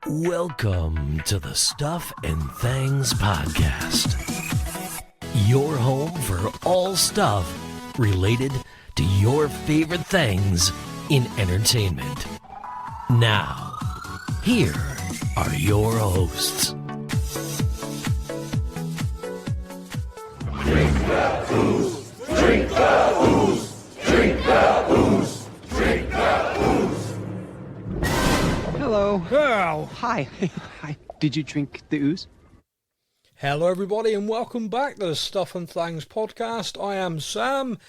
Welcome to the Stuff and Things Podcast. Your home for all stuff related to your favorite things in entertainment. Now, here are your hosts. Drink the booze, drink the booze, drink the booze, drink the booze. Hello. Oh, hi. Hi. Did you drink the ooze? Hello everybody and welcome back to the Stuff and Things Podcast. I am Sam.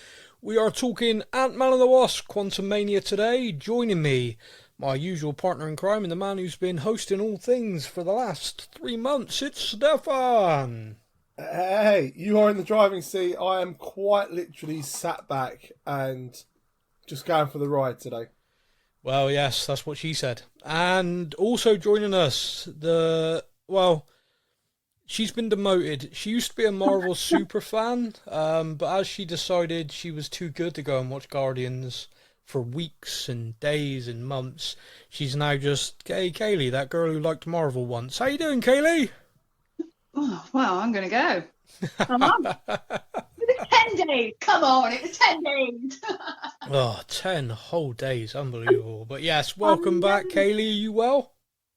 We are talking Ant-Man and the Wasp Quantumania today. Joining me, my usual partner in crime and the man who's been hosting all things for the last 3 months, it's Stephan. Hey, you are in the driving seat. I am quite literally sat back and just going for the ride today. Well, yes, that's what she said. And also joining us, she's been demoted. She used to be a Marvel super fan, but as she decided she was too good to go and watch Guardians for weeks and days and months, she's now just, hey, Kayleigh, that girl who liked Marvel once. How you doing, Kayleigh? Oh, well, I'm going to go. Come on. It was 10 days. Come on, it was 10 days. 10 whole days. Unbelievable. But yes, welcome back, Kayleigh. Are you well?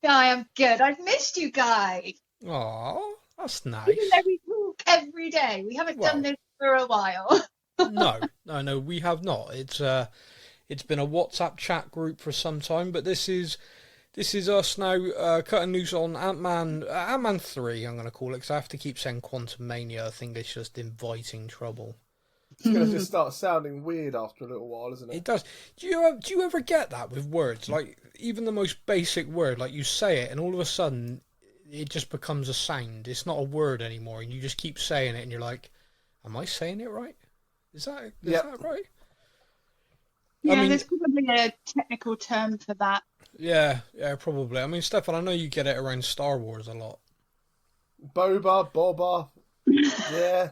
I am good. I've missed you guys. Aw, that's nice. We talk every day. We haven't done this for a while. No, we have not. It's been a WhatsApp chat group for some time, but this is us now cutting loose on Ant-Man 3, I'm going to call it, because I have to keep saying Quantumania. I think it's just inviting trouble. It's going to just start sounding weird after a little while, isn't it? It does. Do you ever get that with words? Like, even the most basic word, like you say it, and all of a sudden, it just becomes a sound. It's not a word anymore, and you just keep saying it, and you're like, am I saying it right? Is that right? Yeah, I mean, there's probably a technical term for that. Yeah, probably. I mean, Stephan, I know you get it around Star Wars a lot. Boba, yeah.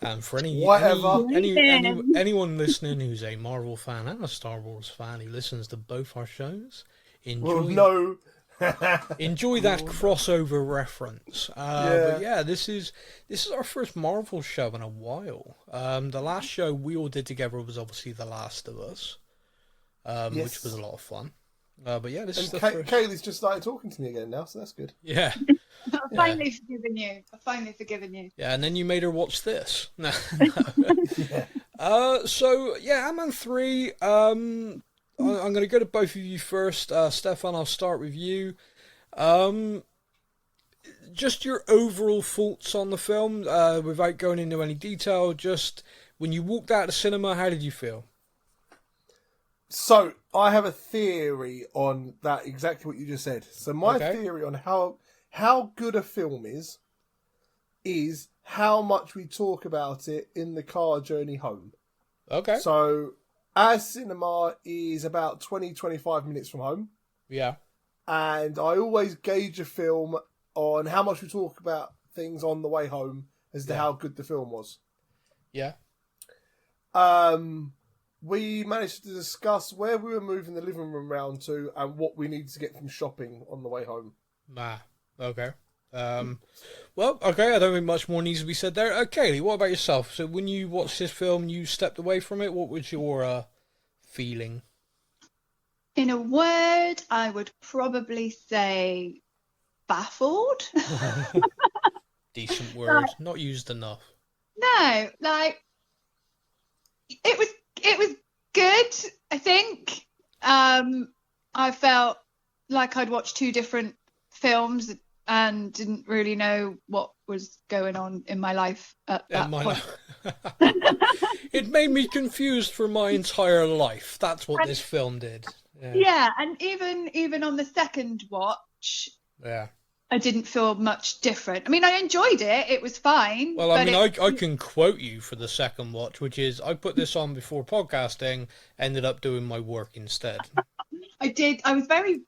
And for Whatever. anyone listening who's a Marvel fan and a Star Wars fan who listens to both our shows, enjoy that crossover reference. But yeah, this is our first Marvel show in a while. The last show we all did together was obviously The Last of Us, which was a lot of fun. But yeah, this is the first. Kayleigh's just started talking to me again now, so that's good. Yeah. I've finally forgiven you. Yeah, and then you made her watch this. No. Yeah. So yeah, Ant-Man 3. I'm going to go to both of you first. Stephan, I'll start with you. Just your overall thoughts on the film, without going into any detail. Just when you walked out of the cinema, how did you feel? So, I have a theory on that, exactly what you just said. So my theory on how good a film is how much we talk about it in the car journey home. Okay. So, our cinema is about 20-25 minutes from home. Yeah. And I always gauge a film on how much we talk about things on the way home as to how good the film was. Yeah. We managed to discuss where we were moving the living room round to and what we needed to get from shopping on the way home. Okay. Well, okay, I don't think much more needs to be said there. Kayleigh, what about yourself? So when you watched this film, you stepped away from it. What was your feeling? In a word, I would probably say baffled. Decent word. Not used enough. No, like, it was good, I think. I felt like I'd watched two different films and didn't really know what was going on in my life at that point. It made me confused for my entire life. That's what this film did. Yeah, and even on the second watch, I didn't feel much different. I mean, I enjoyed it. It was fine. Well, I mean, I can quote you for the second watch, which is, I put this on before podcasting, ended up doing my work instead. I did. I was very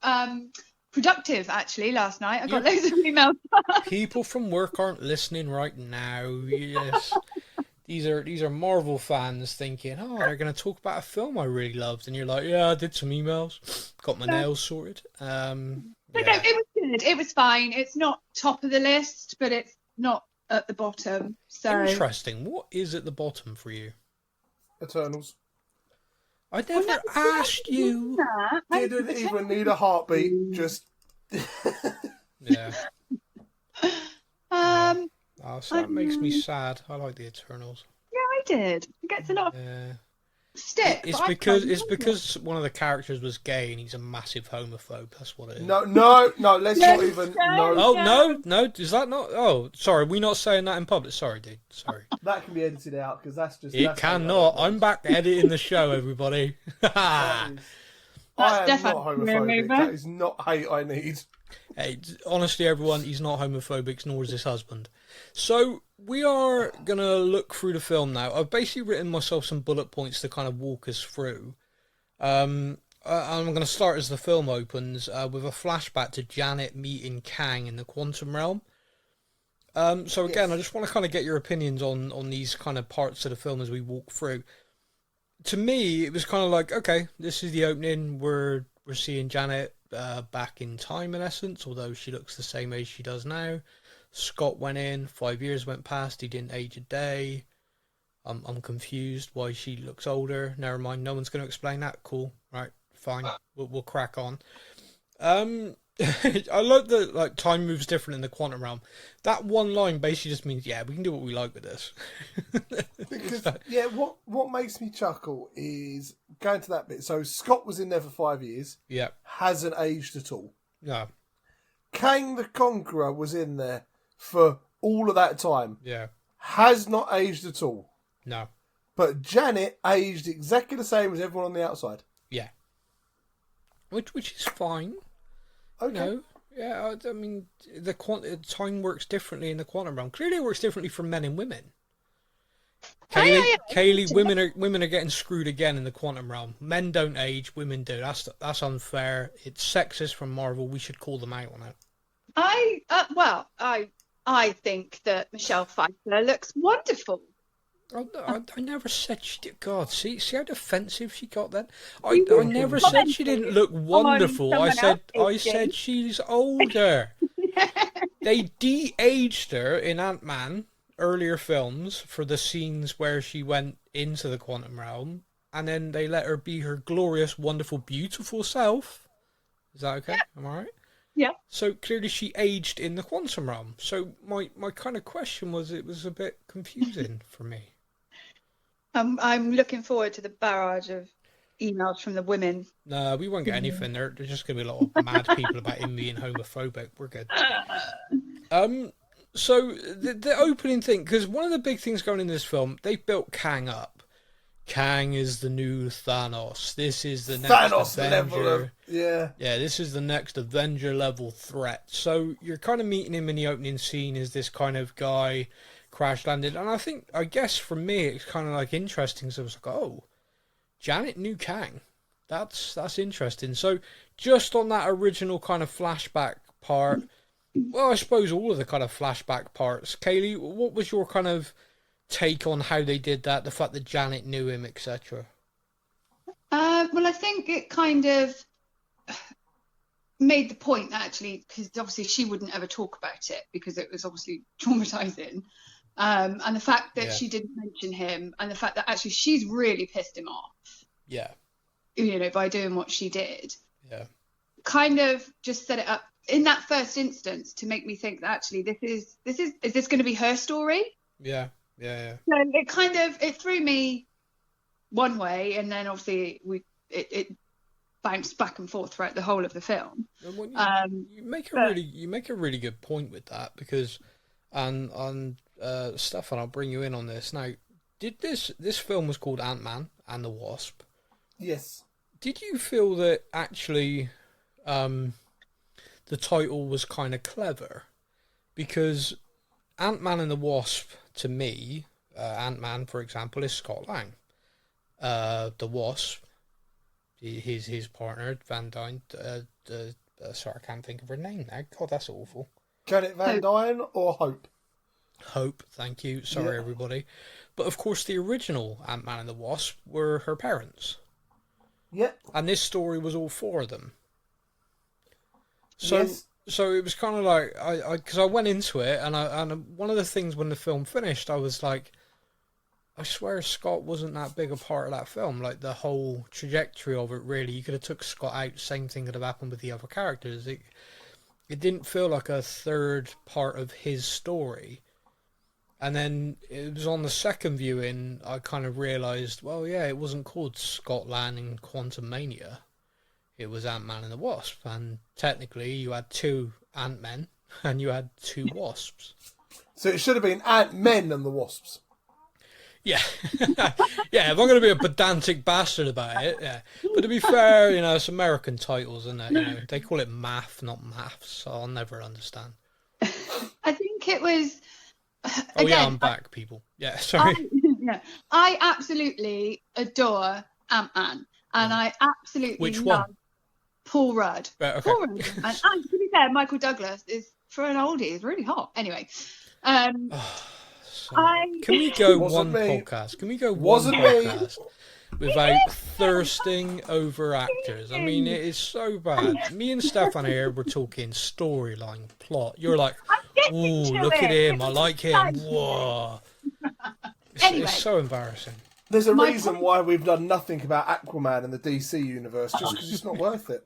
productive, actually, last night. I got loads of emails. People from work aren't listening right now. Yes. These are Marvel fans thinking, oh, they're going to talk about a film I really loved. And you're like, yeah, I did some emails. Got my nails sorted. It was good. good. It was fine. It's not top of the list, but it's not at the bottom. So Interesting. What is at the bottom for you? Eternals. I never asked you. Didn't even need a heartbeat. Just. Yeah. So that makes me Um, sad. I like the Eternals. Yeah, I did. It gets a lot of Yeah. stick. It's but I because quite like it. one of the characters was gay and he's a massive homophobe. That's what it is. No. Let's not even. No. Oh no! Is that not? Oh, sorry. We're not saying that in public. Sorry, dude. Sorry. That can be edited out because that's just. It that's how cannot. that I'm back editing the show, everybody. I am That's not homophobic. That is not hate I need. Hey, honestly, everyone, he's not homophobic, nor is his husband. So we are gonna look through the film now. I've basically written myself some bullet points to kind of walk us through. I'm going to start as the film opens with a flashback to Janet meeting Kang in the quantum realm. So again, I just want to kind of get your opinions on these kind of parts of the film as we walk through. To me, it was kind of like, okay, this is the opening. We're seeing Janet back in time, in essence, although she looks the same age she does now. Scott went in, 5 years went past, he didn't age a day. I'm confused why she looks older. Never mind, no one's going to explain that. Cool, right, fine, we'll crack on. I like that, like, time moves different in the quantum realm. That one line basically just means, yeah, we can do what we like with this. Because, what makes me chuckle is going to that bit. So Scott was in there for 5 years. Yeah. Hasn't aged at all. No. Kang the Conqueror was in there for all of that time. Yeah. Has not aged at all. No. But Janet aged exactly the same as everyone on the outside. Yeah. Which is fine. Okay. No. Yeah, I mean, time works differently in the quantum realm. Clearly, it works differently for men and women. Kayleigh, women are getting screwed again in the quantum realm. Men don't age, women do. That's unfair. It's sexist from Marvel. We should call them out on it. I think that Michelle Pfeiffer looks wonderful. I never said she did. God, see how defensive she got then. I never said she didn't look wonderful. I said she's older. They de-aged her in Ant-Man earlier films for the scenes where she went into the quantum realm, and then they let her be her glorious, wonderful, beautiful self. Is that okay? Am I right? Yeah. So clearly she aged in the quantum realm. So my kind of question was, it was a bit confusing for me. I'm looking forward to the barrage of emails from the women. No, we won't get anything. There's just going to be a lot of mad people about him being homophobic. We're good. So the opening thing, because one of the big things going in this film, they built Kang up. Kang is the new Thanos. This is the next Thanos Avenger. level of, yeah, this is the next Avenger level threat. So you're kind of meeting him in the opening scene as this kind of guy, crash landed, and I guess for me it's kind of like interesting. So I was like, oh, Janet knew Kang. That's interesting. So just on that original kind of flashback part, well, I suppose all of the kind of flashback parts. Kayleigh, what was your kind of take on how they did that? The fact that Janet knew him, etc. Well, I think it kind of made the point actually, because obviously she wouldn't ever talk about it because it was obviously traumatizing. And the fact that she didn't mention him, and the fact that actually she's really pissed him off. Yeah. You know, by doing what she did. Yeah. Kind of just set it up in that first instance to make me think that actually is this going to be her story? Yeah. So it threw me one way, and then obviously it bounced back and forth throughout the whole of the film. You make a really good point with that, because Stephan, I'll bring you in on this now. Did this film was called Ant-Man and the Wasp? Yes. Did you feel that actually the title was kind of clever? Because Ant-Man and the Wasp, to me, Ant-Man, for example, is Scott Lang. The Wasp, his partner, Van Dyne, sorry, I can't think of her name now. God, that's awful. Janet Van Dyne or Hope? Hope, thank you. Sorry, everybody. But of course, the original Ant-Man and the Wasp were her parents. Yep. And this story was all four of them. So, So it was kind of like because I went into it, and one of the things when the film finished, I was like, I swear Scott wasn't that big a part of that film. Like the whole trajectory of it, really, you could have took Scott out. Same thing could have happened with the other characters. It didn't feel like a third part of his story. And then it was on the second viewing, I kind of realised, well, yeah, it wasn't called Scott Lang and Quantumania. It was Ant-Man and the Wasp. And technically, you had 2 Ant-Men and you had 2 Wasps. So it should have been Ant-Men and the Wasps. Yeah. Yeah, if I'm going to be a pedantic bastard about it, yeah. But to be fair, you know, it's American titles, isn't it? You know, they call it math, not maths, so I'll never understand. I think it was... Oh, again, yeah, I'm back, people. Yeah, sorry. I absolutely adore Ant-Man, and I absolutely Which love one? Paul Rudd. Right, okay. Paul Rudd. And to be fair, Michael Douglas is, for an oldie, is really hot. Anyway. Can we go one podcast? Can we go one podcast without thirsting over actors? I mean, it is so bad. Me and Stephan here were talking storyline, plot. You're like, ooh, look at him. I like him. Whoa. It's so embarrassing. There's a reason why we've done nothing about Aquaman in the DC universe, just because it's not worth it.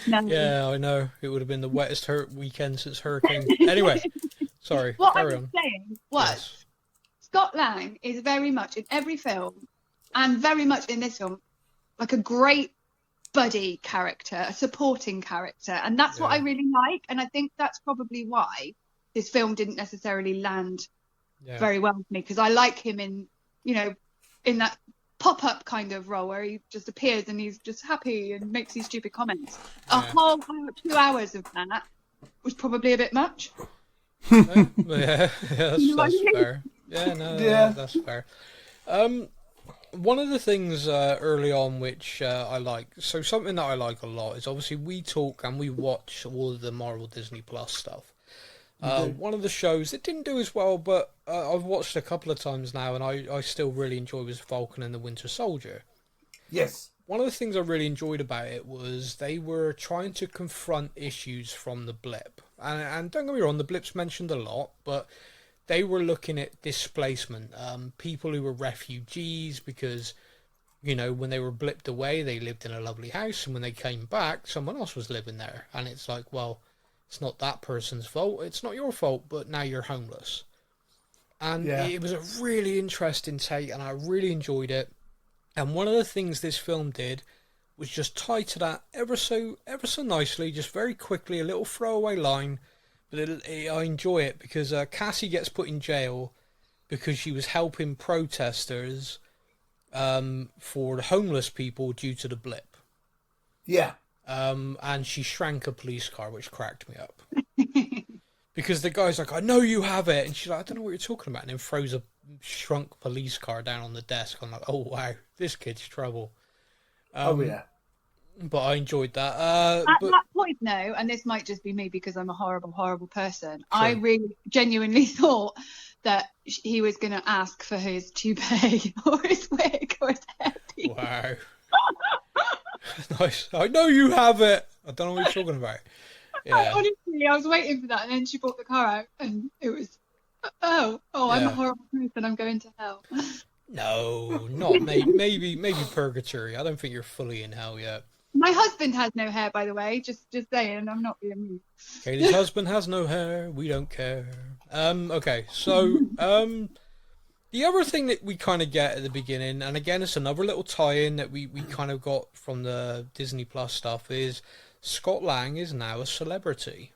Yeah, I know. It would have been the wettest weekend since Hurricane. Anyway, sorry. What carry I was on. saying was, Scott Lang is very much in every film, and very much in this film, like a great buddy character, a supporting character, and that's what I really like. And I think that's probably why this film didn't necessarily land very well with me, because I like him in, you know, in that pop-up kind of role where he just appears and he's just happy and makes these stupid comments. A whole 2 hours of that was probably a bit much. Yeah, that's fair. Yeah, no, that's fair. One of the things early on which I like, so something that I like a lot is obviously we talk and we watch all of the Marvel Disney Plus stuff. One of the shows that didn't do as well, but I've watched a couple of times now and I still really enjoy was Falcon and the Winter Soldier. Yes. One of the things I really enjoyed about it was they were trying to confront issues from the blip. And don't get me wrong, the blip's mentioned a lot, but they were looking at displacement. People who were refugees because, you know, when they were blipped away, they lived in a lovely house. And when they came back, someone else was living there. And it's like, well, it's not that person's fault. It's not your fault, but now you're homeless. And it was a really interesting take, and I really enjoyed it. And one of the things this film did was just tie to that ever so nicely, just very quickly, a little throwaway line. But I enjoy it because Cassie gets put in jail because she was helping protesters for the homeless people due to the blip. Yeah. And she shrank a police car, which cracked me up. Because the guy's like, I know you have it. And she's like, I don't know what you're talking about. And then throws a shrunk police car down on the desk. I'm like, oh, wow, this kid's trouble. But I enjoyed that. At that point, no, and this might just be me because I'm a horrible, horrible person. True. I really genuinely thought that he was going to ask for his toupee or his wig or his hairpiece. Wow. Nice. I know you have it. I don't know what you're talking about. Yeah. Honestly, I was waiting for that, and then she brought the car out, and it was, I'm a horrible person. I'm going to hell. No, not maybe purgatory. I don't think you're fully in hell yet. My husband has no hair, by the way. Just saying, I'm not being rude. Kayleigh's husband has no hair. We don't care. Okay, so the other thing that we kind of get at the beginning, and again, it's another little tie-in that we kind of got from the Disney Plus stuff, is Scott Lang is now a celebrity,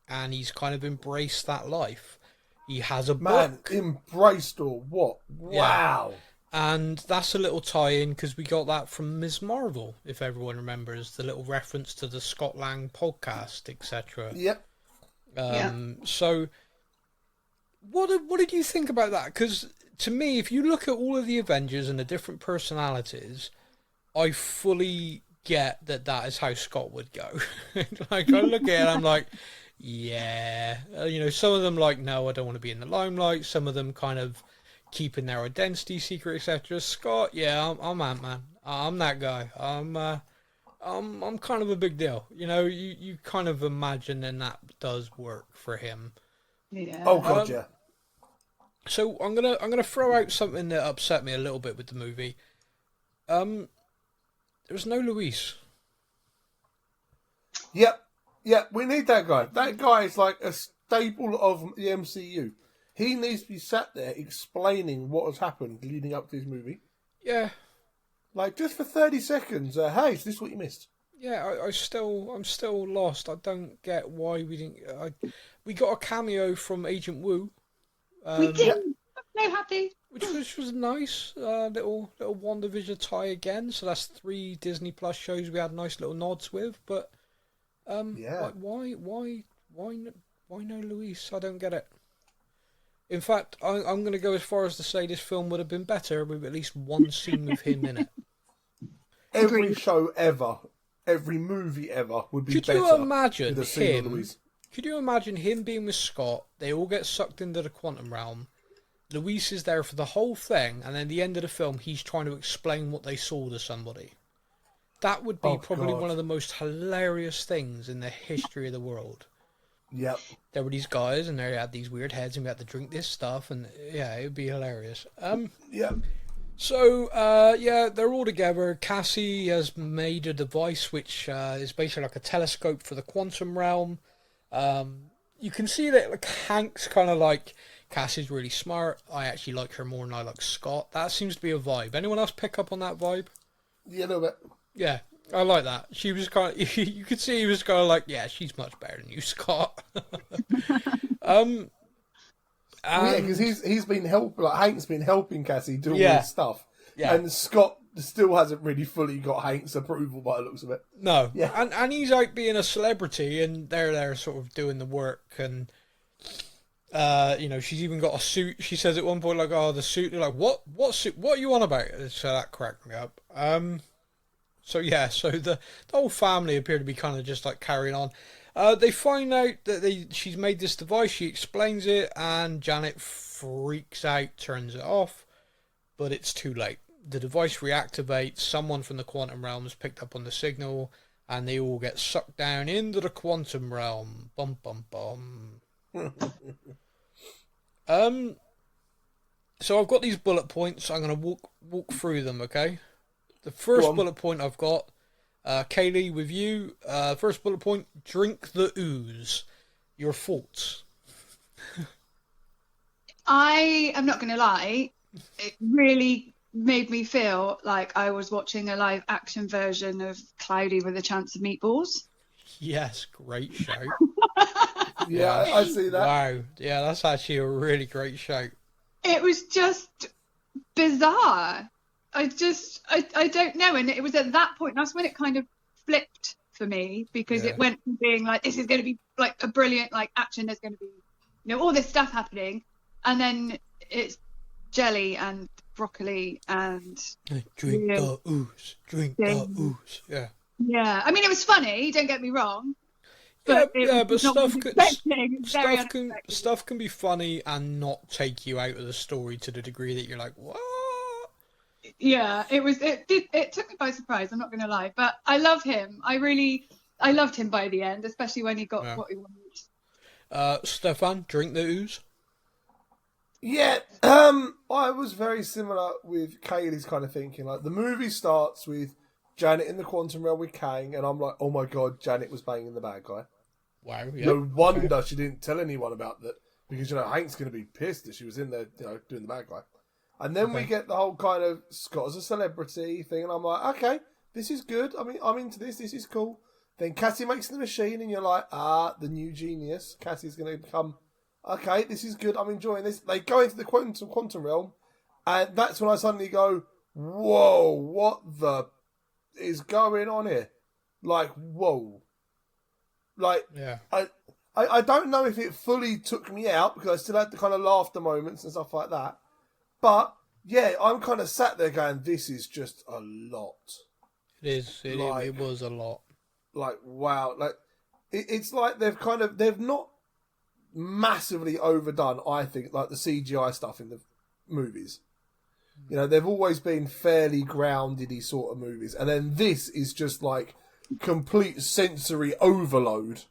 and he's kind of embraced that life. He has a book. Embraced or what? Wow. Yeah. And that's a little tie-in because we got that from Ms. Marvel, if everyone remembers, the little reference to the Scott Lang podcast, etc. Yep. So, what did you think about that? Because to me, if you look at all of the Avengers and the different personalities, I fully get that is how Scott would go. Like, I look at it and I'm like, yeah. You know, some of them like, no, I don't want to be in the limelight. Some of them kind of keeping their identity secret, etc. Scott, yeah, I'm Ant-Man. I'm that guy. I'm kind of a big deal. You know, you kind of imagine then that does work for him. Yeah. Oh god, yeah. So I'm gonna throw out something that upset me a little bit with the movie. There was no Luis. Yep, we need that guy. That guy is like a staple of the MCU. He needs to be sat there explaining what has happened leading up to this movie. Yeah. Like, just for 30 seconds, hey, is this what you missed? Yeah, I'm still lost. I don't get why we didn't. We got a cameo from Agent Wu. We did. I'm so happy. Which was nice. Little WandaVision tie again. So that's 3 Disney Plus shows we had nice little nods with. But like, why no Luis? I don't get it. In fact, I'm going to go as far as to say this film would have been better with at least one scene with him in it. Every show ever, every movie ever would be better. Could you imagine with a scene of him? Luis. Could you imagine him being with Scott? They all get sucked into the quantum realm. Luis is there for the whole thing, and then at the end of the film, he's trying to explain what they saw to somebody. That would be probably one of the most hilarious things in the history of the world. Yep. There were these guys, and they had these weird heads, and we had to drink this stuff, and yeah, it would be hilarious. Yep. So, they're all together. Cassie has made a device which is basically like a telescope for the quantum realm. You can see that like Hank's kind of like, Cassie's really smart. I actually like her more than I like Scott. That seems to be a vibe. Anyone else pick up on that vibe? Yeah, a little bit. Yeah, I like that. She was kind of, you could see he was kind of like, yeah, she's much better than you, Scott. Because he's been Hank's been helping Cassie do all this stuff. Yeah. And Scott still hasn't really fully got Hank's approval by the looks of it. No. Yeah. And he's out being a celebrity, and they're there sort of doing the work, and she's even got a suit. She says at one point, like, oh, the suit. They're like, what suit? What are you on about? So that cracked me up. So the whole family appear to be kind of just like carrying on. They find out that she's made this device. She explains it, and Janet freaks out, turns it off, but it's too late. The device reactivates. Someone from the quantum realm has picked up on the signal, and they all get sucked down into the quantum realm. Bum bum bum. So I've got these bullet points. I'm going to walk through them. Okay. The first bullet point I've got. Kayleigh, with you, first bullet point, drink the ooze. Your thoughts? I am not going to lie, it really made me feel like I was watching a live action version of Cloudy with a Chance of Meatballs. Yes, great show. Yeah, I see that. Wow, yeah, that's actually a really great show. It was just bizarre. I don't know, and it was at that point, that's when it kind of flipped for me, because it went from being like, this is going to be like a brilliant like action, there's going to be all this stuff happening, and then it's jelly and broccoli and drink the ooze, yeah. I mean, it was funny, don't get me wrong, but stuff can be funny and not take you out of the story to the degree that you're like, what? Yeah, it took me by surprise, I'm not going to lie, but I love him. I loved him by the end, especially when he got what he wanted. Stephan, drink the ooze? Yeah, I was very similar with Kayleigh's kind of thinking. Like, the movie starts with Janet in the quantum realm with Kang, and I'm like, oh my god, Janet was banging the bad guy. Wow, yeah. No wonder she didn't tell anyone about that, because, Hank's going to be pissed that she was in there, doing the bad guy. And then we get the whole kind of Scott as a celebrity thing, and I'm like, okay, this is good. I mean, I'm into this. This is cool. Then Cassie makes the machine, and you're like, the new genius. Cassie's going to become, okay, this is good. I'm enjoying this. They go into the quantum realm, and that's when I suddenly go, whoa, what the is going on here? Like, whoa. Like, yeah. I don't know if it fully took me out, because I still had the kind of laughter moments and stuff like that. But, yeah, I'm kind of sat there going, this is just a lot. It is. It was a lot. Like, wow. Like, it's like they've not massively overdone, I think, like the CGI stuff in the movies. They've always been fairly grounded-y sort of movies. And then this is just like complete sensory overload.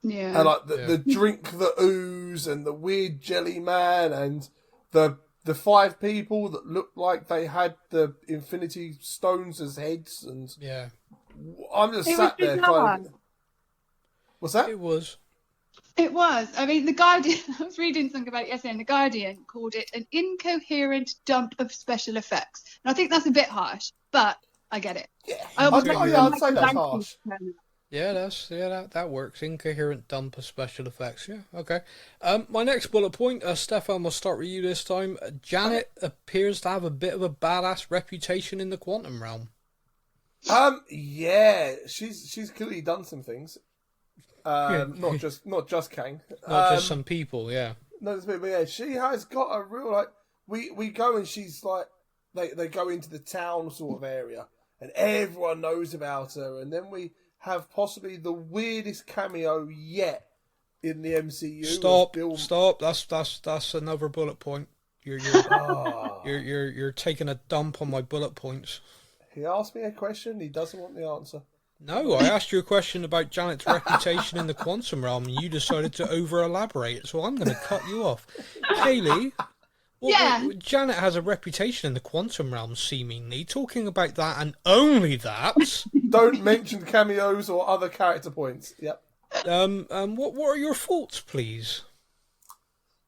Yeah. And like the drink the ooze and the weird jelly man and the 5 people that looked like they had the Infinity Stones as heads, and I'm just sat there kind of. What's that? It was. I mean, The Guardian, I was reading something about it yesterday, and The Guardian called it an incoherent dump of special effects. And I think that's a bit harsh, but I get it. Yeah, I'd say that's harsh. Yeah, that works. Incoherent dump of special effects. Yeah, okay. My next bullet point, Stefan, we'll start with you this time. Janet appears to have a bit of a badass reputation in the quantum realm. Yeah, she's clearly done some things. Not just Kang. Not just some people, yeah. No, but yeah, she has got a real like. We go and she's like, they go into the town sort of area, and everyone knows about her, and then we have possibly the weirdest cameo yet in the MCU. Stop! That's another bullet point. You're taking a dump on my bullet points. He asked me a question. He doesn't want the answer. No, I asked you a question about Janet's reputation in the quantum realm, and you decided to over-elaborate, so I'm going to cut you off. Kayleigh, Janet has a reputation in the quantum realm, seemingly. Talking about that and only that. Don't mention cameos or other character points. Yep. What are your thoughts, please?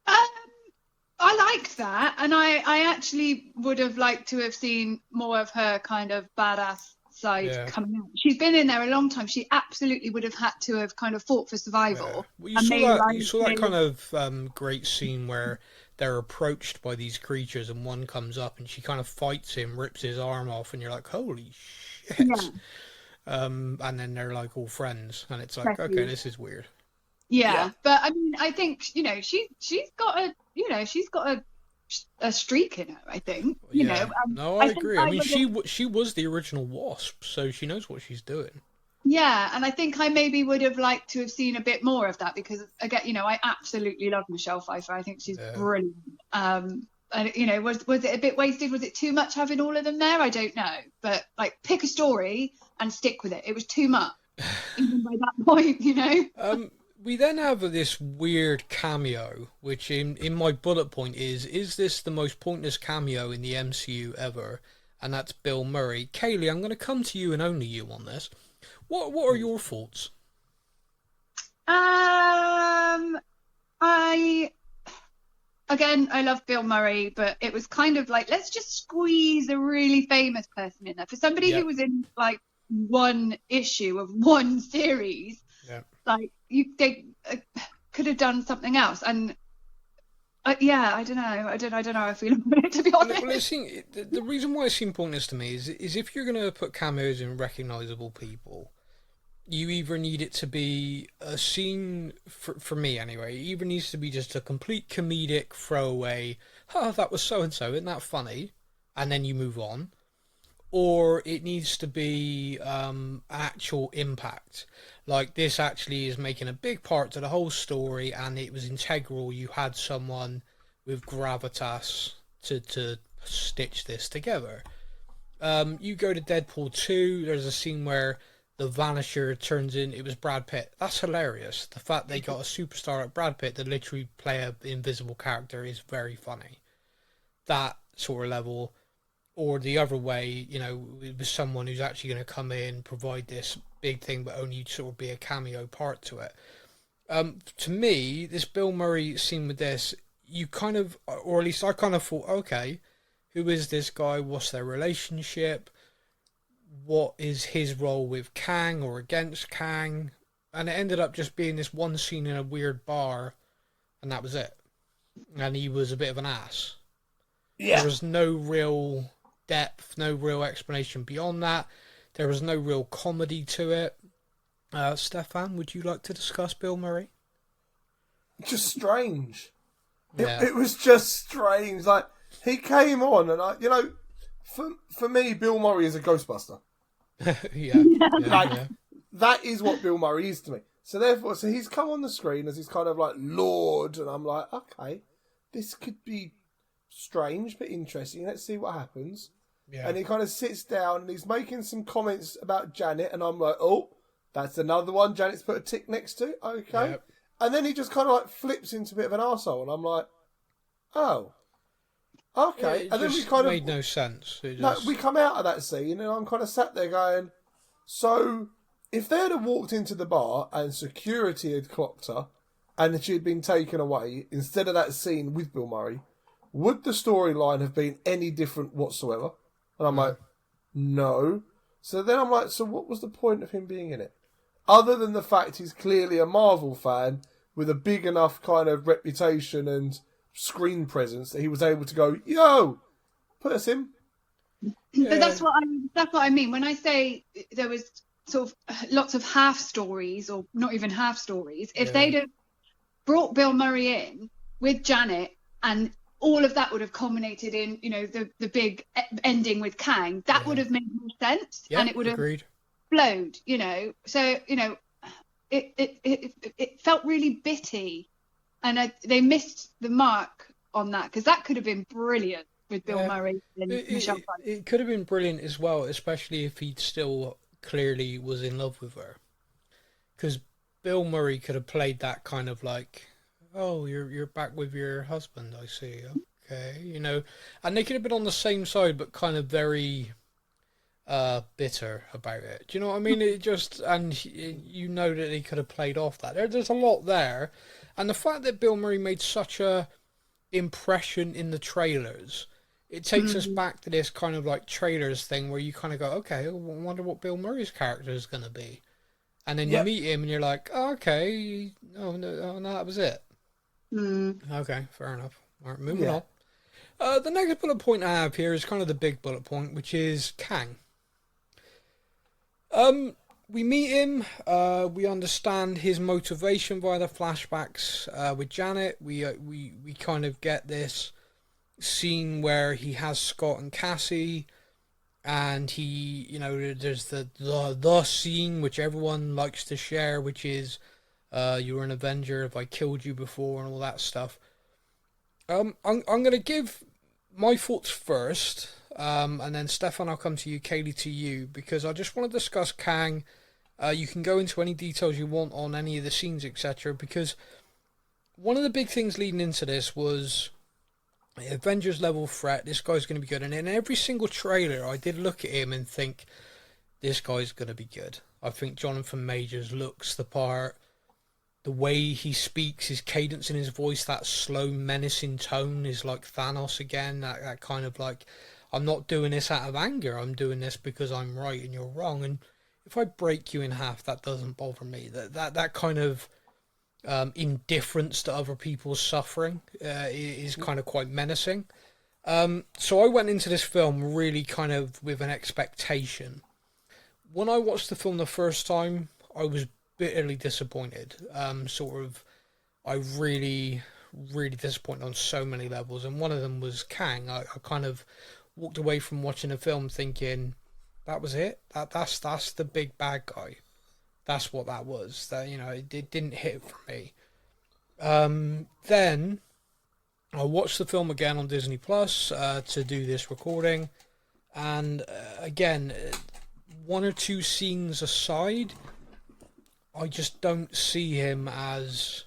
I liked that, and I actually would have liked to have seen more of her kind of badass side coming out. She's been in there a long time. She absolutely would have had to have kind of fought for survival. Well, you saw that kind of great scene where they're approached by these creatures and one comes up and she kind of fights him, rips his arm off, and you're like, holy shit. Yeah. And then they're like all friends, and it's like, okay, this is weird. Yeah, but I mean, I think she's got a streak in her. I think No, I agree. I mean, she was the original Wasp, so she knows what she's doing. Yeah, and I think I maybe would have liked to have seen a bit more of that, because again, I absolutely love Michelle Pfeiffer. I think she's brilliant. And was it a bit wasted? Was it too much having all of them there? I don't know, but like, pick a story and stick with it. It was too much, even by that point, We then have this weird cameo, which in my bullet point is this the most pointless cameo in the MCU ever? And that's Bill Murray. Kayleigh, I'm going to come to you and only you on this. What are your thoughts? I love Bill Murray, but it was kind of like, let's just squeeze a really famous person in there. For somebody who was in like one issue of one series, like they could have done something else. And I don't know. I don't know how I feel about it, to be honest. Well, the reason why it seemed pointless to me is if you're going to put cameos in recognisable people, you either need it to be a scene, for me anyway, it either needs to be just a complete comedic throwaway, that was so-and-so, isn't that funny? And then you move on. Or it needs to be an actual impact. Like, this actually is making a big part to the whole story, and it was integral. You had someone with gravitas to stitch this together. You go to Deadpool 2, there's a scene where the Vanisher turns in, it was Brad Pitt. That's hilarious. The fact they got a superstar like Brad Pitt to literally play an invisible character is very funny. That sort of level. Or the other way, it was someone who's actually going to come in, provide this big thing, but only sort of be a cameo part to it. To me, this Bill Murray scene with this, you kind of, or at least I kind of thought, okay, who is this guy? What's their relationship? What is his role with Kang or against Kang? And it ended up just being this one scene in a weird bar, and that was it. And he was a bit of an ass. Yeah. There was no real depth, no real explanation beyond that. There was no real comedy to it. Stefan, would you like to discuss Bill Murray? Just strange. It was just strange. Like, he came on, and for me, Bill Murray is a Ghostbuster. That is what Bill Murray is to me. So therefore, he's come on the screen as he's kind of like Lord, and I'm like, okay, this could be strange but interesting. Let's see what happens. And he kind of sits down and he's making some comments about Janet, and I'm like, oh, that's another one Janet's put a tick next to. Okay. Yep. And then he just kind of like flips into a bit of an arsehole, and I'm like, oh. Okay. And then we kind of made no sense. No, we come out of that scene and I'm kind of sat there going, so if they had walked into the bar and security had clocked her and she had been taken away instead of that scene with Bill Murray, would the storyline have been any different whatsoever? And I'm like, no. So then I'm like, so what was the point of him being in it? Other than the fact he's clearly a Marvel fan with a big enough kind of reputation and screen presence that he was able to go, yo, put us in. Yeah. But that's what I mean when I say there was sort of lots of half stories, or not even half stories. If they'd have brought Bill Murray in with Janet, and all of that would have culminated in, you know, the big ending with Kang, that would have made more sense, and it would have flowed, you know. So, you know, it felt really bitty. And they missed the mark on that, because that could have been brilliant with Bill Murray and Michelle Pfeiffer. It could have been brilliant as well, especially if he still clearly was in love with her. Because Bill Murray could have played that kind of like, oh, you're back with your husband, I see. Okay, you know. And they could have been on the same side, but kind of very bitter about it. Do you know what I mean? It just, and you know that he could have played off that. There's a lot there. And the fact that Bill Murray made such a impression in the trailers, it takes us back to this kind of like trailers thing where you kind of go, okay, I wonder what Bill Murray's character is going to be. And then you meet him and you're like, oh, okay, no, that was it. Okay, fair enough. All right, moving on. The next bullet point I have here is kind of the big bullet point, which is Kang. We meet him, we understand his motivation via the flashbacks with Janet. We kind of get this scene where he has Scott and Cassie, and he, you know, there's the scene which everyone likes to share, which is you were an Avenger if I killed you before, and all that stuff. I'm going to give my thoughts first, and then Stefan, I'll come to you, Kayleigh to you, because I just want to discuss Kang. You can go into any details you want on any of the scenes, etc., because one of the big things leading into this was Avengers level threat, this guy's going to be good. And in every single trailer, I did look at him and think, this guy's going to be good. I think Jonathan Majors looks the part. The way he speaks, his cadence in his voice, that slow, menacing tone is like Thanos again. That kind of like, I'm not doing this out of anger. I'm doing this because I'm right and you're wrong. And if I break you in half, that doesn't bother me. That kind of indifference to other people's suffering is kind of quite menacing. So I went into this film really kind of with an expectation. When I watched the film the first time, I was bitterly disappointed. I really disappointed on so many levels, and one of them was Kang. I kind of walked away from watching the film thinking, that was it. That's the big bad guy. That's what that was. That, you know, it didn't hit for me. Then I watched the film again on Disney Plus to do this recording, and again, one or two scenes aside, I just don't see him as.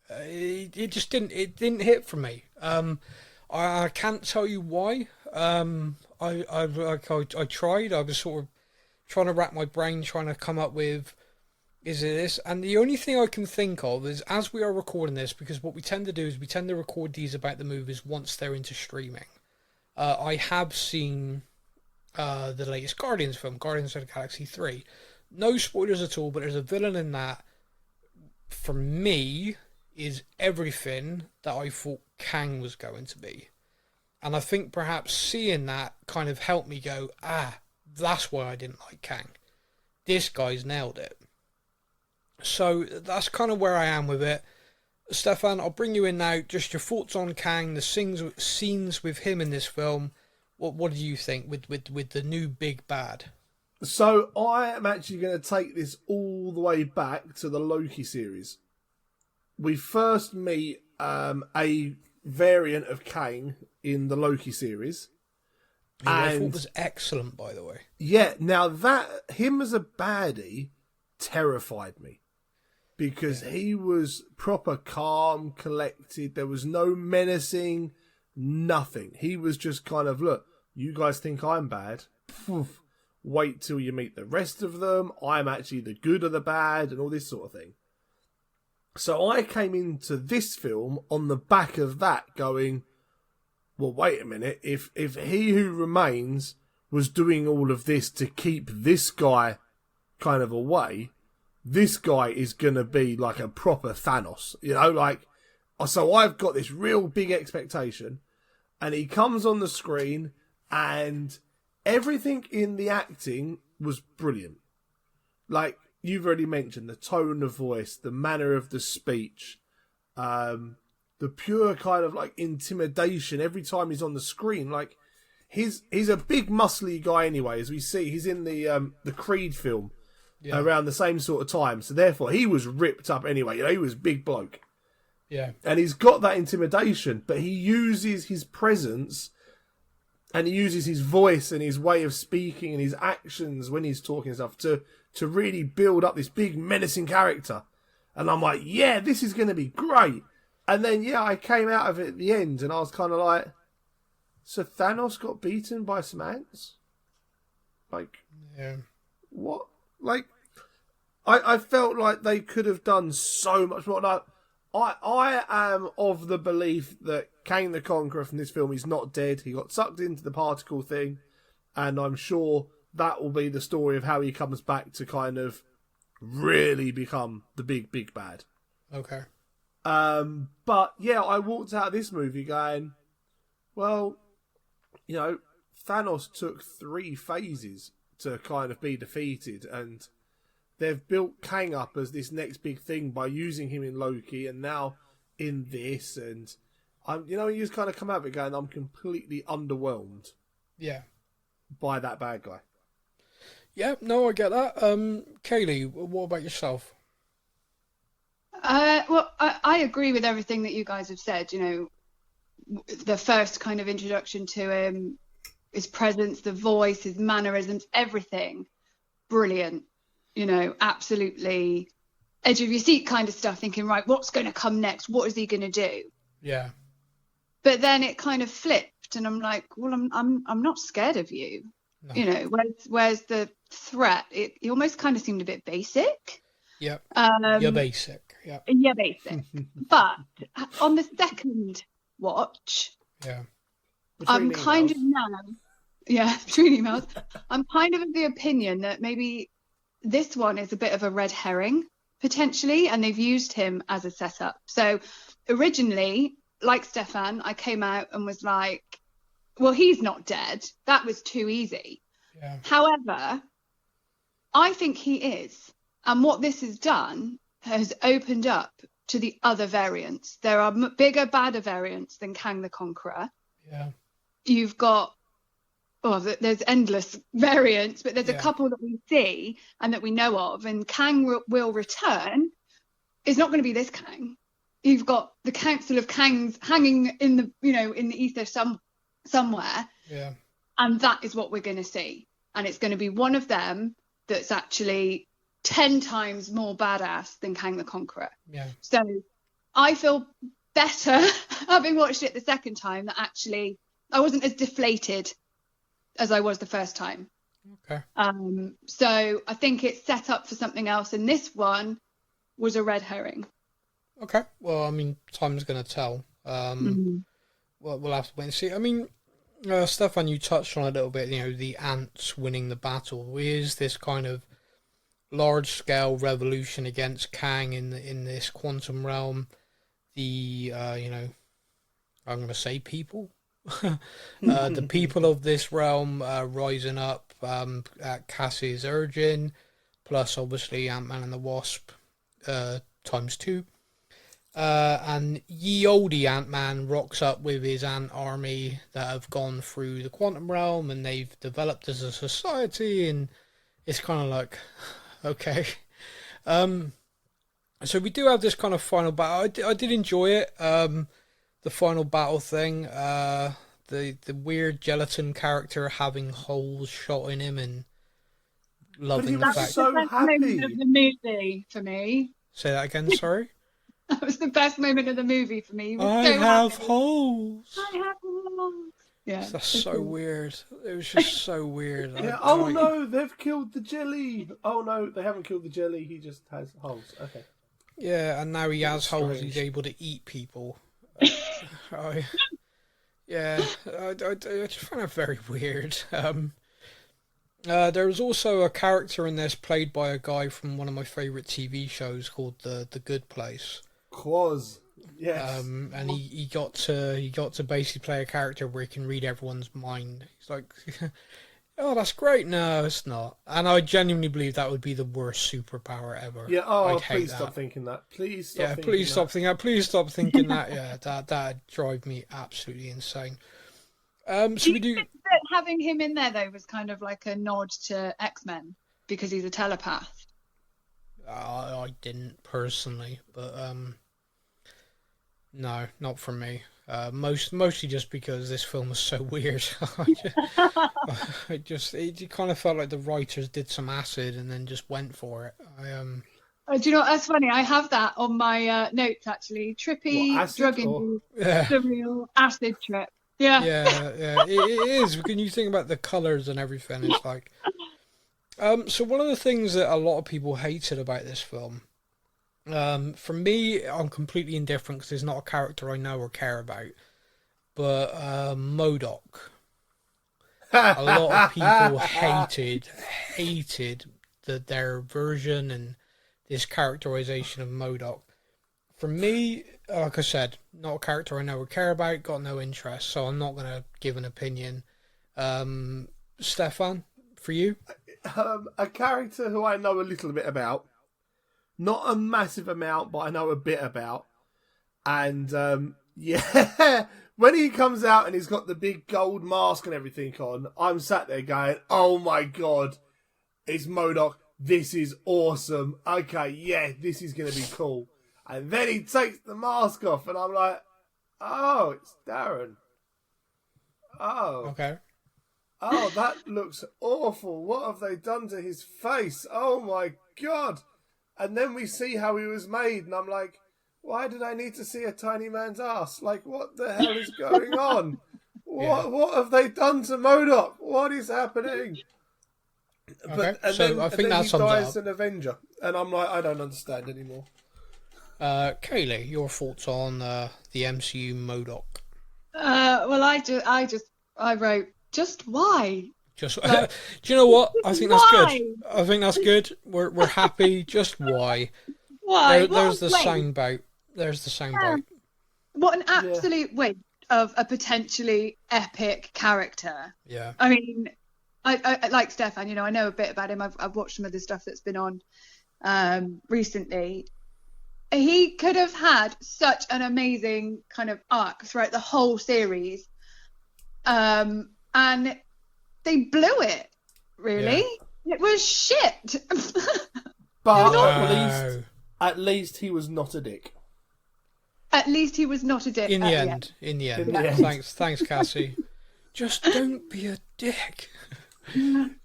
It just didn't. It didn't hit for me. I can't tell you why. I tried. I was sort of trying to wrap my brain, trying to come up with, is it this? And the only thing I can think of is, as we are recording this, because what we tend to do is we tend to record these about the movies once they're into streaming. I have seen the latest Guardians film, Guardians of the Galaxy 3. No spoilers at all, but there's a villain in that, for me, is everything that I thought Kang was going to be. And I think perhaps seeing that kind of helped me go, that's why I didn't like Kang. This guy's nailed it. So that's kind of where I am with it. Stefan, I'll bring you in now. Just your thoughts on Kang, the scenes with him in this film. What do you think with the new big bad? So I am actually going to take this all the way back to the Loki series. We first meet a variant of Kang in the Loki series, Who I thought was excellent, by the way. Yeah, now him as a baddie terrified me. Because he was proper calm, collected. There was no menacing, nothing. He was just kind of, look, you guys think I'm bad? Poof. Wait till you meet the rest of them. I'm actually the good or the bad and all this sort of thing. So I came into this film on the back of that going, well, wait a minute. If He Who Remains was doing all of this to keep this guy kind of away, this guy is going to be like a proper Thanos, so I've got this real big expectation, and he comes on the screen and everything in the acting was brilliant. Like you've already mentioned, the tone of voice, the manner of the speech, the pure kind of like intimidation every time he's on the screen. Like he's a big muscly guy anyway, as we see. He's in the Creed film. Yeah. Around the same sort of time. So therefore, he was ripped up anyway. He was a big bloke. Yeah. And he's got that intimidation, but he uses his presence and he uses his voice and his way of speaking and his actions when he's talking and stuff to really build up this big menacing character. And I'm like, yeah, this is going to be great. And then, I came out of it at the end and I was kind of like, so Thanos got beaten by some ants? Like, yeah. What? Like, I felt like they could have done so much more. Now, I am of the belief that Kang the Conqueror from this film is not dead. He got sucked into the particle thing, and I'm sure that will be the story of how he comes back to kind of really become the big, big bad. Okay. But, I walked out of this movie going, well, Thanos took 3 phases to kind of be defeated, and they've built Kang up as this next big thing by using him in Loki and now in this, and you just kind of come out of it going, I'm completely underwhelmed by that bad guy. Yeah, no, I get that. Kayleigh, what about yourself? Well, I agree with everything that you guys have said. The first kind of introduction to him, his presence, the voice, his mannerisms, everything, brilliant. Absolutely edge of your seat kind of stuff, thinking, right, what's going to come next? What is he going to do? Yeah. But then it kind of flipped, and I'm like, well, I'm not scared of you. No. Where's the threat? It almost kind of seemed a bit basic. Yeah. You're basic. Yeah. Yeah, basic. But on the second watch, I'm kind of now. Yeah, between emails. I'm kind of the opinion that maybe this one is a bit of a red herring, potentially, and they've used him as a setup. So originally, like Stephan, I came out and was like, well, he's not dead. That was too easy. Yeah. However, I think he is. And what this has done has opened up to the other variants. There are bigger, badder variants than Kang the Conqueror. Yeah. You've got, there's endless variants, but there's a couple that we see and that we know of. And Kang will return. It's not going to be this Kang. You've got the Council of Kangs hanging in the, in the ether somewhere. Yeah. And that is what we're going to see. And it's going to be one of them that's actually 10 times more badass than Kang the Conqueror. Yeah. So I feel better having watched it the second time, that actually I wasn't as deflated as I was the first time. Okay. So I think it's set up for something else, and this one was a red herring. Okay. Well, I mean, time's going to tell. Well, we'll have to wait and see. I mean, Stephan, you touched on a little bit, the ants winning the battle. Is this kind of large-scale revolution against Kang in this quantum realm? The, I'm going to say people? The people of this realm rising up at Cassie's urging, plus obviously Ant-Man and the Wasp ×2. And ye olde Ant-Man rocks up with his ant army that have gone through the quantum realm, and they've developed as a society, and it's kind of like, okay. So we do have this kind of final battle. I did enjoy it. The final battle thing. the weird gelatin character having holes shot in him and loving the fact. So happy. Moment of the movie for me. Say that again. Sorry. That was the best moment of the movie for me. I have holes. I have holes. Yeah. That's so weird. It was just so weird. Yeah. Oh no, they've killed the jelly. Oh no, they haven't killed the jelly. He just has holes. Okay. Yeah, and now he has holes. He's able to eat people. I just find it very weird. There was also a character in this played by a guy from one of my favourite TV shows called The Good Place. Quaz. Yes. And he got to basically play a character where he can read everyone's mind. He's like, oh, that's great. No, it's not. And I genuinely believe that would be the worst superpower ever. Yeah. Oh, I'd hate please that. stop thinking that. Please stop. Yeah, thinking please that. stop thinking that. Please stop thinking that. Yeah, that'd drive me absolutely insane. So we do. That having him in there though was kind of like a nod to X-Men because he's a telepath. I didn't personally, but no, not for me. Mostly just because this film was so weird. It kind of felt like the writers did some acid and then just went for it. Do you know what? That's funny. I have that on my notes actually. Trippy drug-induced surreal acid trip. Yeah. Yeah, it is. When you think about the colours and everything, it's like. So one of the things that a lot of people hated about this film, for me, I'm completely indifferent because there's not a character I know or care about. But MODOK, a lot of people hated their version and this characterization of MODOK. For me, like I said, not a character I know or care about, got no interest, so I'm not going to give an opinion. Stefan, for you? A character who I know a little bit about. Not a massive amount, but I know a bit about. And, yeah, when he comes out and he's got the big gold mask and everything on, I'm sat there going, oh my God, it's MODOK. This is awesome. Okay, yeah, this is going to be cool. And then he takes the mask off, and I'm like, oh, it's Darren. Oh. Okay. Oh, that looks awful. What have they done to his face? Oh, my God. And then we see how he was made, and I'm like, why did I need to see a tiny man's ass? Like, what the hell is going on? What have they done to MODOK? What is happening? Okay, I think that sums it up. He dies an Avenger, and I'm like, I don't understand anymore. Kayleigh, your thoughts on the MCU MODOK? Well, I wrote, just why? Just do you know what? I think that's good. I think that's good. We're happy. Just why? Why? There's the soundbite. There's the soundbite. What an absolute waste of a potentially epic character. Yeah. I mean, I like Stefan. You know, I know a bit about him. I've watched some of the stuff that's been on recently. He could have had such an amazing kind of arc throughout the whole series, and they blew it. Really, it was shit. But at least he was not a dick. At least he was not a dick. In the end. Thanks, Cassie. Just don't be a dick.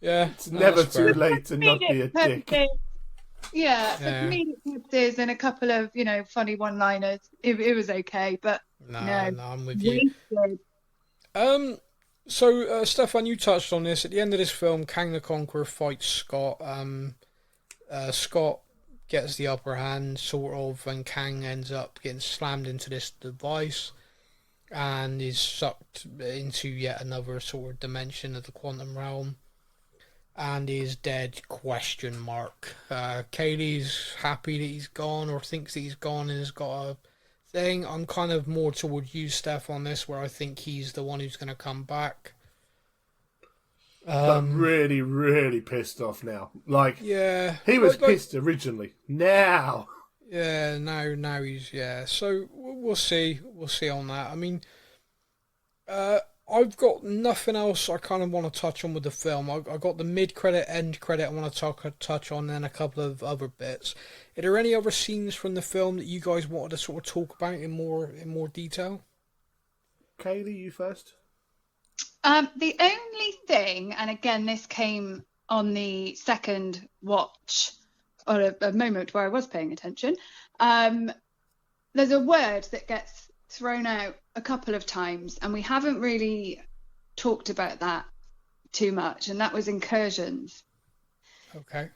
Yeah, it's never too late to not be a dick. Yeah, for comedic purposes and a couple of, funny one-liners, it was okay, but no, I'm with you. So, Stefan, you touched on this. At the end of this film, Kang the Conqueror fights Scott. Scott gets the upper hand, sort of, and Kang ends up getting slammed into this device and is sucked into yet another sort of dimension of the quantum realm. And is dead, ? Kayleigh's happy that he's gone or thinks that he's gone and has got a thing. I'm kind of more towards you, Steph, on this, where I think he's the one who's going to come back. But really, really pissed off now. Like, yeah, he was pissed originally. Now. Yeah, now he's, So we'll see. We'll see on that. I mean, I've got nothing else I kind of want to touch on with the film. I got the mid-credit, end-credit I want to touch on, and a couple of other bits. Are there any other scenes from the film that you guys wanted to sort of talk about in more detail? Kayleigh, you first. The only thing, and again, this came on the second watch, or a moment where I was paying attention. There's a word that gets thrown out a couple of times, and we haven't really talked about that too much, and that was incursions. Okay.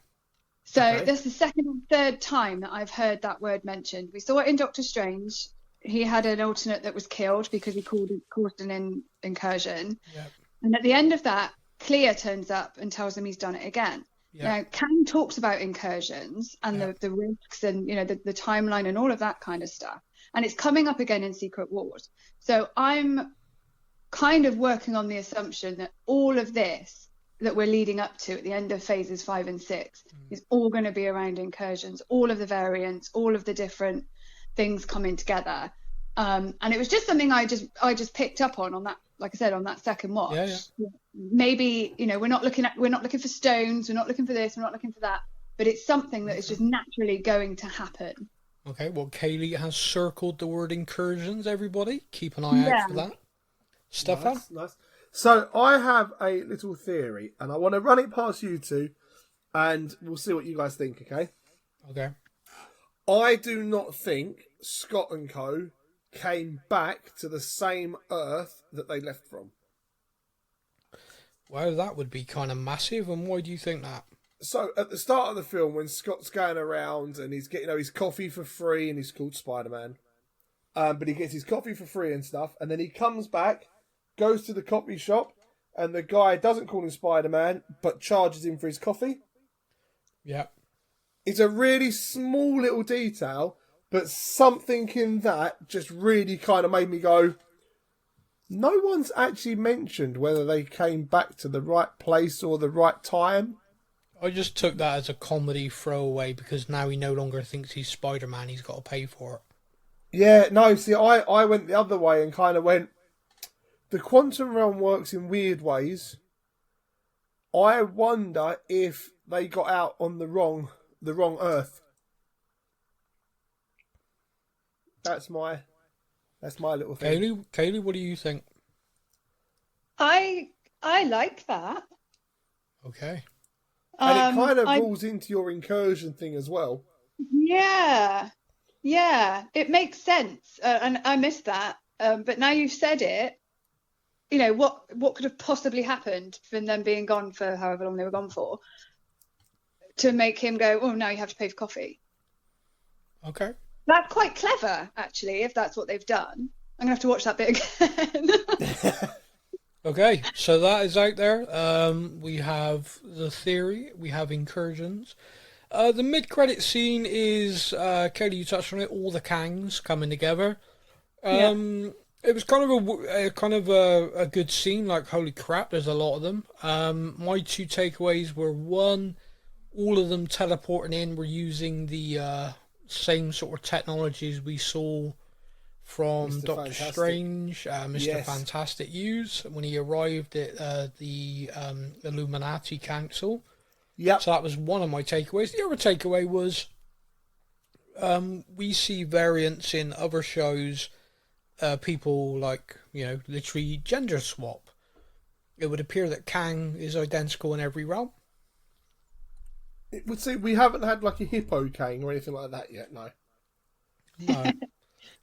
So this is the second and third time that I've heard that word mentioned. We saw it in Doctor Strange. He had an alternate that was killed because he caused an incursion. Yep. And at the end of that, Clea turns up and tells him he's done it again. Yep. Now, Kang talks about incursions and the risks and, the timeline and all of that kind of stuff. And it's coming up again in Secret Wars. So I'm kind of working on the assumption that all of this that we're leading up to at the end of phases 5 and 6 is all going to be around incursions, all of the variants, all of the different things coming together. And it was just something I just picked up on that, like I said, on that second watch. Yeah. Maybe, we're not looking for stones, we're not looking for this, we're not looking for that, but it's something that is just naturally going to happen. Okay, well, Kayleigh has circled the word incursions, everybody. Keep an eye out for that. Stephan? Nice. So I have a little theory, and I want to run it past you two, and we'll see what you guys think, okay? Okay. I do not think Scott and Co. came back to the same Earth that they left from. Well, that would be kind of massive, and why do you think that? So at the start of the film, when Scott's going around and he's getting his coffee for free, and he's called Spider-Man, but he gets his coffee for free and stuff, and then he comes back, goes to the coffee shop, and the guy doesn't call him Spider-Man, but charges him for his coffee. Yeah. It's a really small little detail, but something in that just really kind of made me go, no one's actually mentioned whether they came back to the right place or the right time. I just took that as a comedy throwaway because now he no longer thinks he's Spider-Man, he's got to pay for it. Yeah, no, see, I went the other way and kind of went, the quantum realm works in weird ways. I wonder if they got out on the wrong Earth. That's my little thing. Kayleigh, what do you think? I like that. Okay. And it kind of rolls into your incursion thing as well. Yeah, it makes sense, and I missed that. But now you've said it, what could have possibly happened from them being gone for however long they were gone for, to make him go, oh, now you have to pay for coffee. Okay. That's quite clever, actually, if that's what they've done. I'm going to have to watch that bit again. Okay, so that is out there. We have the theory, we have incursions. The mid-credit scene is, Kayleigh, you touched on it, all the Kangs coming together. It was kind of a good scene, like, holy crap, there's a lot of them. My two takeaways were, one, all of them teleporting in were using the same sort of technologies we saw from Mr. Doctor Fantastic. Strange, Mr. Yes. Fantastic used when he arrived at the Illuminati Council. Yep. So that was one of my takeaways. The other takeaway was we see variants in other shows, people like, literally gender swap. It would appear that Kang is identical in every realm. It would see we haven't had like a hippo Kang or anything like that yet, no. No.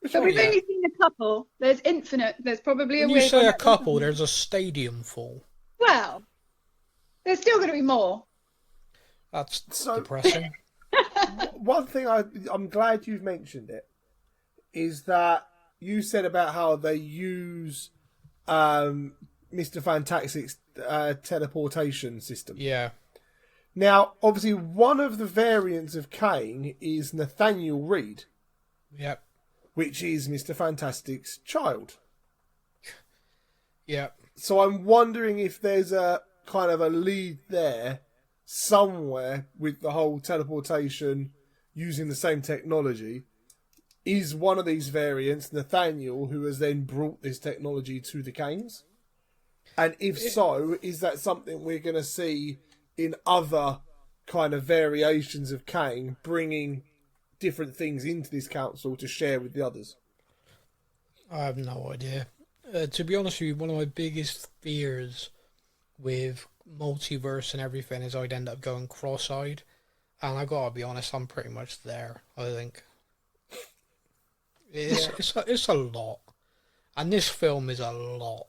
So we've only seen a couple. There's infinite. There's probably When a you weird say one a that- couple, there's a stadium full. Well, there's still going to be more. That's So- depressing. One thing I'm glad you've mentioned it is that you said about how they use Mr. Fantastic's teleportation system. Yeah. Now, obviously, one of the variants of Kang is Nathaniel Reed, Yep. which is Mr. Fantastic's child. Yep. So I'm wondering if there's a kind of a lead there somewhere with the whole teleportation using the same technology. Is one of these variants Nathaniel, who has then brought this technology to the Kangs? And if so, is that something we're going to see in other kind of variations of Kang, bringing different things into this council to share with the others? I have no idea. To be honest with you, one of my biggest fears with multiverse and everything is I'd end up going cross-eyed. And I gotta be honest, I'm pretty much there, I think. It's a lot. And this film is a lot.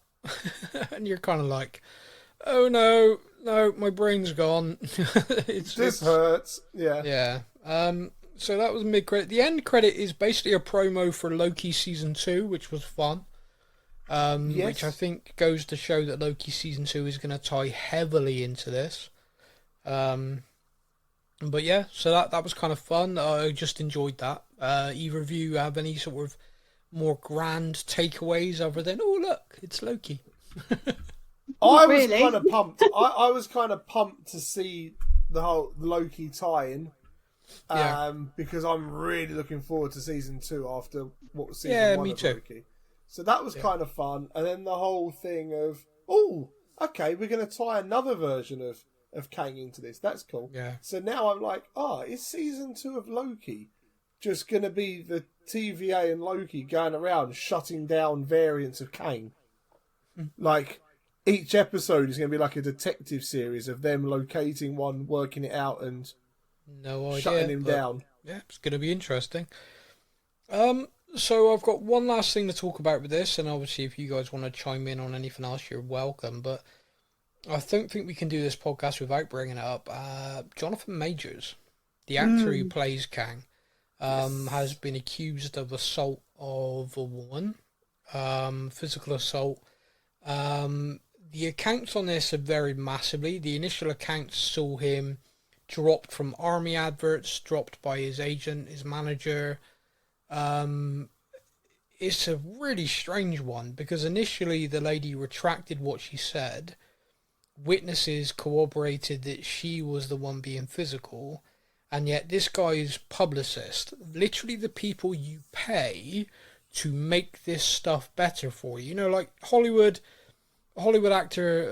And you're kind of like, oh no, my brain's gone. This hurts. Yeah. Yeah. So that was mid-credit. The end credit is basically a promo for Loki Season 2, which was fun. Yes. Which I think goes to show that Loki Season 2 is going to tie heavily into this. But yeah, so that was kind of fun. I just enjoyed that. Either of you have any sort of more grand takeaways other than, oh look, it's Loki? I was kind of pumped. I was kind of pumped to see the whole Loki tie-in. Because I'm really looking forward to season 2 after what was season 1 me of too. Loki. So that was kind of fun. And then the whole thing of, oh, okay, we're going to tie another version of Kang into this. That's cool. Yeah. So now I'm like, is season 2 of Loki just going to be the TVA and Loki going around shutting down variants of Kang? Like, each episode is going to be like a detective series of them locating one, working it out, and no idea, shutting him down. Yeah, it's going to be interesting. So I've got one last thing to talk about with this, and obviously if you guys want to chime in on anything else, you're welcome, but I don't think we can do this podcast without bringing it up. Jonathan Majors, the actor who plays Kang, has been accused of assault of a woman, physical assault. The accounts on this have varied massively. The initial accounts saw him dropped from army adverts, dropped by his agent, his manager. It's a really strange one because initially the lady retracted what she said. Witnesses corroborated that she was the one being physical, and yet this guy's publicist, literally the people you pay to make this stuff better for you. You know, like Hollywood actor,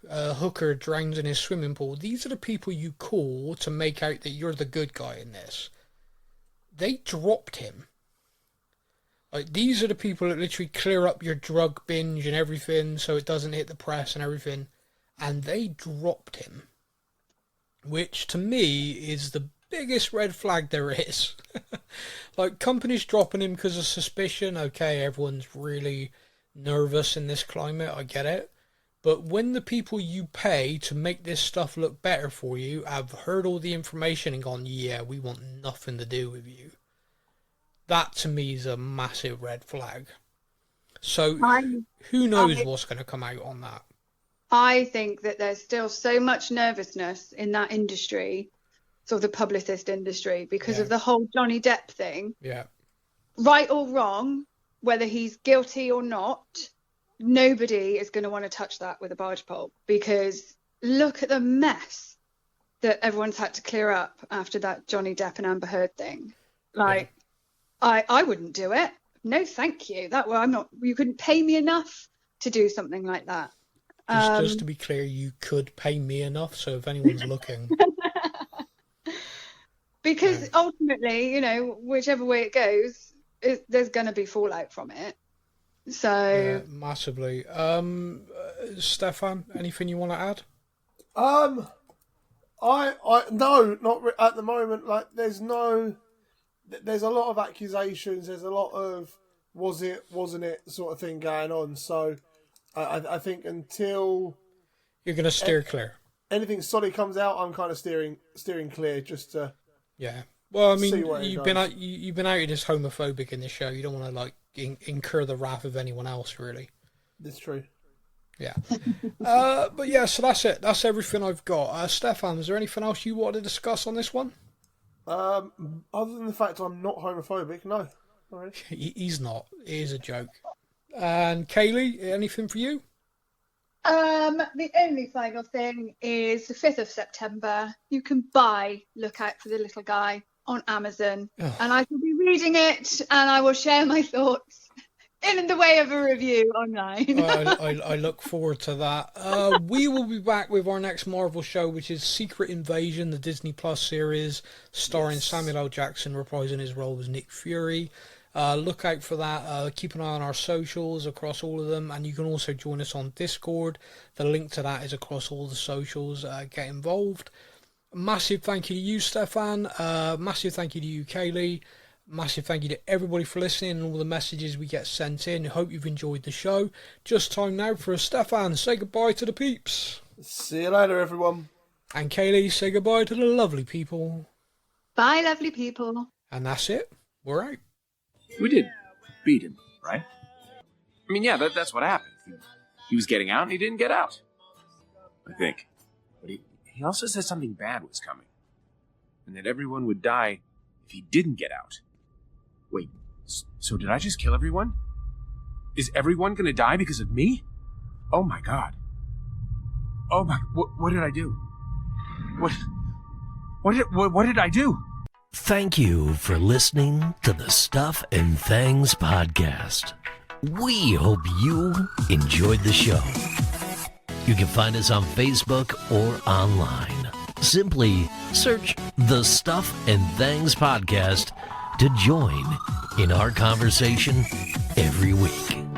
a hooker drowns in his swimming pool. These are the people you call to make out that you're the good guy in this. They dropped him. Like, these are the people that literally clear up your drug binge and everything so it doesn't hit the press and everything. And they dropped him. Which, to me, is the biggest red flag there is. Like, companies dropping him because of suspicion. Okay, everyone's really nervous in this climate, I get it. But when the people you pay to make this stuff look better for you have heard all the information and gone, yeah, we want nothing to do with you, that to me is a massive red flag. So who knows what's going to come out on that? I think that there's still so much nervousness in that industry, sort of the publicist industry, because of the whole Johnny Depp thing. Yeah. Right or wrong, whether he's guilty or not, nobody is going to want to touch that with a barge pole, because look at the mess that everyone's had to clear up after that Johnny Depp and Amber Heard thing. Like, I wouldn't do it. No, thank you. You couldn't pay me enough to do something like that. Just to be clear, you could pay me enough, so if anyone's looking. Because ultimately, whichever way it goes, there's going to be fallout from it. So massively. Stefan, anything you want to add? No, not at the moment. Like, there's a lot of accusations. There's a lot of was it, wasn't it sort of thing going on. So I think until you're going to steer clear. Anything solid comes out, I'm kind of steering clear just to. Yeah. Well, I mean, you've been outed as homophobic in this show. You don't want to like incur the wrath of anyone else, really. That's true. Yeah. But yeah, so that's it. That's everything I've got. Stefan, is there anything else you want to discuss on this one? Other than the fact I'm not homophobic, no. Right. He's not. It is a joke. And Kayleigh, anything for you? The only final thing is the 5th of September. You can buy Look Out for the Little Guy on Amazon, and I will be reading it, and I will share my thoughts in the way of a review online. I look forward to that. We will be back with our next Marvel show, which is Secret Invasion, the Disney Plus series, starring Samuel L. Jackson reprising his role as Nick Fury. Look out for that. Keep an eye on our socials across all of them, and you can also join us on Discord. The link to that is across all the socials. Get involved. Massive thank you to you, Stephan. Massive thank you to you, Kayleigh. Massive thank you to everybody for listening and all the messages we get sent in. Hope you've enjoyed the show. Just time now for Stephan. Say goodbye to the peeps. See you later, everyone. And Kayleigh, say goodbye to the lovely people. Bye, lovely people. And that's it. We're out. We did beat him, right? I mean, yeah, that's what happened. He was getting out and he didn't get out. I think. But he also said something bad was coming. And that everyone would die if he didn't get out. Wait, so did I just kill everyone? Is everyone gonna die because of me? Oh my god. Oh my, what did I do? What did I do? Thank you for listening to the Stuff and Things podcast. We hope you enjoyed the show. You can find us on Facebook or online. Simply search the Stuff and Things podcast to join in our conversation every week.